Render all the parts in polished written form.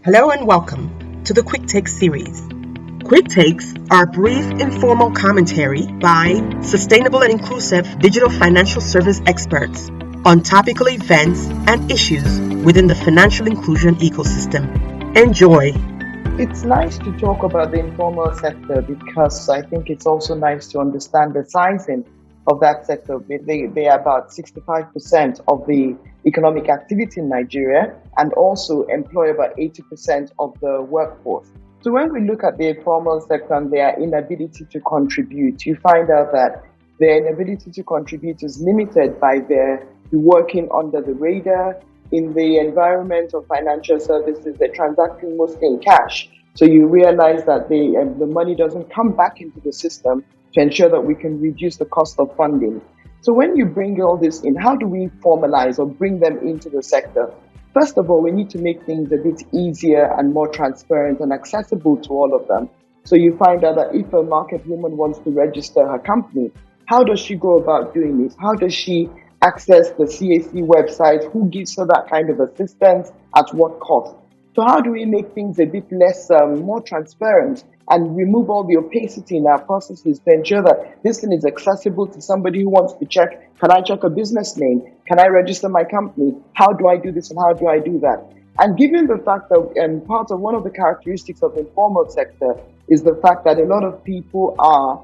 Hello and welcome to the Quicktake series. Quicktakes are brief, informal commentary by sustainable and inclusive digital financial service experts on topical events and issues within the financial inclusion ecosystem. Enjoy. It's nice to talk about the informal sector because I think it's also nice to understand the sizing of that sector. They are about 65% of the economic activity in Nigeria and also employ about 80% of the workforce. So when we look at the informal sector and their inability to contribute, you find out that their inability to contribute is limited by their working under the radar. In the environment of financial services, they're transacting mostly in cash. So you realize that the money doesn't come back into the system to ensure that we can reduce the cost of funding. So when you bring all this in, how do we formalize or bring them into the sector? First of all, we need to make things a bit easier and more transparent and accessible to all of them. So you find out that if a market woman wants to register her company, how does she go about doing this? How does she access the CAC website? Who gives her that kind of assistance? At what cost? So how do we make things a bit less, more transparent and remove all the opacity in our processes to ensure that this thing is accessible to somebody who wants to check, can I check a business name? Can I register my company? How do I do this and how do I do that? And given the fact that part of one of the characteristics of the informal sector is the fact that a lot of people are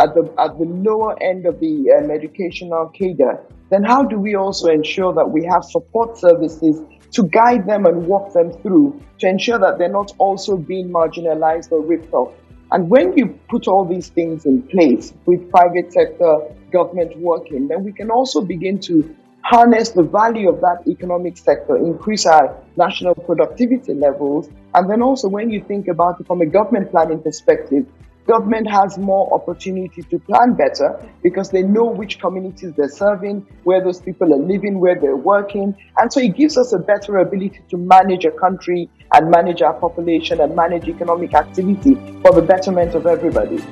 at the lower end of the educational cadre, then how do we also ensure that we have support services to guide them and walk them through to ensure that they're not also being marginalized or ripped off? And when you put all these things in place with private sector, government working, then we can also begin to harness the value of that economic sector, increase our national productivity levels. And then also when you think about it from a government planning perspective, government has more opportunity to plan better because they know which communities they're serving, where those people are living, where they're working. And so it gives us a better ability to manage a country and manage our population and manage economic activity for the betterment of everybody.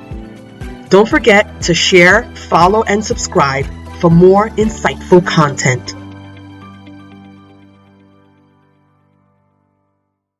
Don't forget to share, follow, and subscribe for more insightful content.